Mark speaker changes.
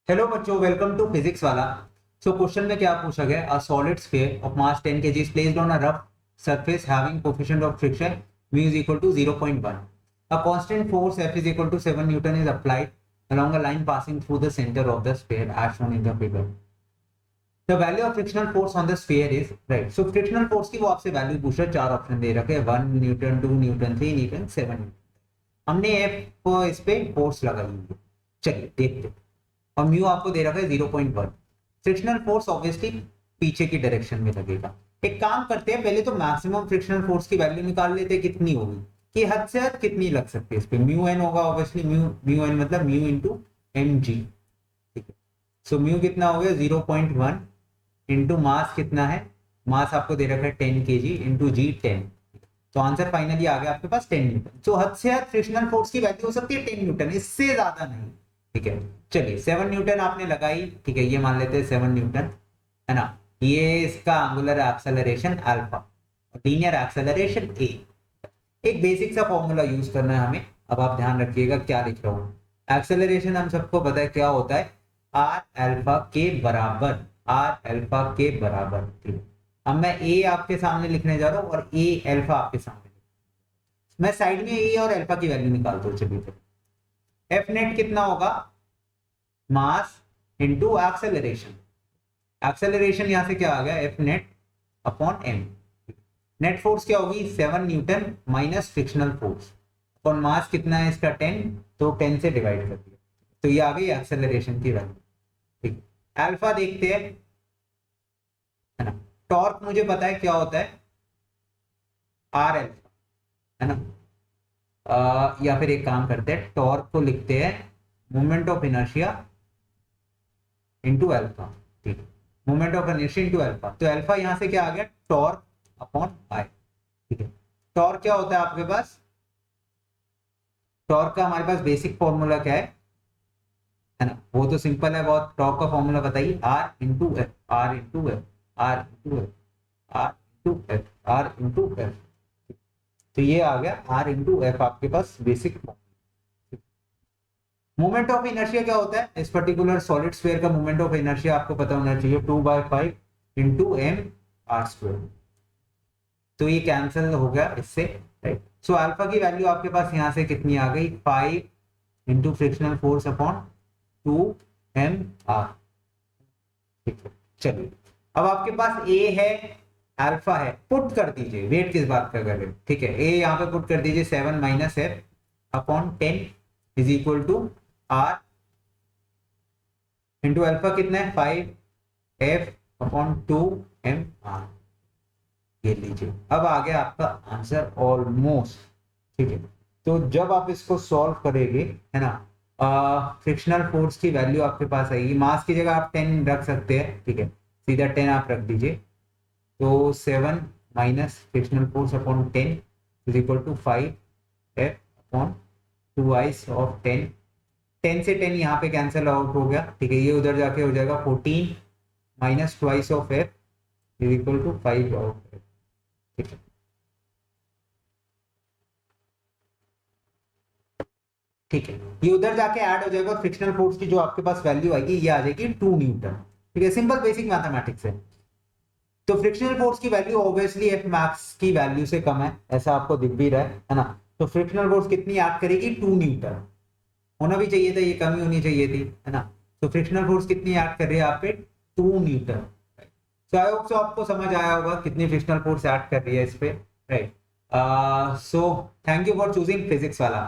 Speaker 1: Hello बच्चों, welcome to physics वाला। So question में क्या पूछा गया? A solid sphere of mass 10 kg is placed on a rough surface having coefficient of friction mu is equal to 0.1. A constant force F is equal to 7 Newton is applied along a line passing through the center of the sphere as shown in the figure. The value of frictional force on the sphere is right. So frictional force की वो आपसे value पूछ रहा है, चार option दे रखे हैं, 1 Newton, 2 Newton, 3 Newton, 7 Newton. हमने F को इस पे फोर्स लगा ली। चलिए देखते हैं। और म्यू आपको दे रखा है 0.1। फ्रिक्शनल फोर्स ऑब्वियसली पीछे की डायरेक्शन में लगेगा। एक काम करते हैं, पहले तो मैक्सिमम फ्रिक्शनल फोर्स की वैल्यू निकाल लेते हैं, कितनी होगी कि हद से हद कितनी लग सकती है इस पे। म्यू एन होगा ऑब्वियसली, म्यू म्यू एन मतलब म्यू इंटू एम जी। ठीक है, सो म्यू कितना हो गया 0.1 इंटू मास कितना है, मास आपको दे रखा है 10 kg इंटू जी 10। तो आंसर फाइनली आ गया आपके पास 10 न्यूटन। तो हद से हद फ्रिक्शनल फोर्स की वैल्यू हो सकती है 10 न्यूटन, इससे ज्यादा नहीं। ठीक है, चलिए 7 न्यूटन आपने लगाई। ठीक है, ये मान लेते हैं 7 न्यूटन, है ना। ये इसका angular acceleration alpha, linear acceleration A. एक बेसिक सा फॉर्मूला यूज करना है हमें। अब आप ध्यान रखिएगा क्या लिख रहा हूं। एक्सेलरेशन हम सबको पता है क्या होता है, आर अल्फा के बराबर, आर अल्फा के बराबर। ठीक है, अब मैं ए आपके सामने लिखने जा रहा हूं और ए अल्फा आपके सामने। मैं साइड में ए और अल्फा की वैल्यू निकालता हूं। चलिए, एफ नेट कितना होगा, मास इंटू एक्सेलरेशन। एक्सेलरेशन यहां से क्या आ गया, F net upon M. Net force क्या होगी 7 newton minus frictional force upon mass कितना है इसका 10, तो 10 से डिवाइड कर दिया, तो ये आ गई एक्सेलरेशन की वैल्यू। ठीक, अल्फा देखते हैं, है ना। टॉर्क मुझे पता है क्या होता है, आर अल्फा, है ना। या फिर एक काम करते हैं, टॉर्क को लिखते हैं moment of inertia into alpha. ठीक है, moment of inertia into alpha, तो अल्फा यहां से क्या आ गया, टॉर्क अपॉन आई। ठीक है, टॉर्क क्या होता है आपके पास, टॉर्क का हमारे पास बेसिक फॉर्मूला क्या है ना, वो तो सिंपल है बहुत। टॉर्क का फॉर्मूला बताइए, R into F, R into F, R into F, R into F, R into F. तो ये आ गया आर इंटू एफ आपके पास बेसिक। मोमेंट ऑफ इनर्शिया क्या होता है, इस पर्टिकुलर सॉलिड स्फीयर का मोमेंट ऑफ इनर्शिया आपको पता होना चाहिए, 2/5 इंटू एम आर स्क्वायर। तो ये कैंसिल हो गया इससे, राइट। सो अल्फा की वैल्यू आपके पास यहां से कितनी आ गई, 5 into frictional force upon 2 mr। ठीक है, चलिए अब आपके पास ए है, अल्फा है, पुट कर दीजिए, वेट किस बात का कर रहे हैं। ठीक है, ए यहाँ पे पुट कर दीजिए, 7 minus F upon 10 is equal to R into alpha कितना है 5 एफ अपॉन 2 mr। ये लीजिए, अब आ गया आपका आंसर ऑलमोस्ट। ठीक है, तो जब आप इसको सॉल्व करेंगे, है ना, फ्रिक्शनल फोर्स की वैल्यू आपके पास आएगी, मास की जगह आप 10 रख सकते हैं। ठीक है, सीधा 10 आप रख दीजिए, तो 7 minus frictional force upon 10 is equal to 5 F upon 2 of 10। 10 से 10 यहाँ पे कैंसिल आउट हो गया। ठीक है, ये उधर जाके हो जाएगा 14 minus 2 of F is equal to 5 of F. ठीक है, ठीक है, ये उधर जाके ऐड हो जाएगा, फ्रिक्शनल फोर्स की जो आपके पास वैल्यू आएगी ये आ जाएगी 2 न्यूटन। ठीक है, सिंपल बेसिक मैथमेटिक्स है। तो फ्रिक्शनल फोर्स की वैल्यू ऑब्वियसली एफ मैक्स की वैल्यू से कम है, ऐसा आपको दिख भी रहा है ना। तो फ्रिक्शनल फोर्स कितनी ऐड करेगी, 2 न्यूटन। होना भी चाहिए था, ये कमी होनी चाहिए थी, है ना। तो फ्रिक्शनल फोर्स कितनी ऐड कर रही है आप पे, 2 Newton. So I hope so आपको समझ आया होगा कितनी फ्रिक्शनल फोर्स ऐड कर रही है इस पे, right. So thank you for choosing physics वाला।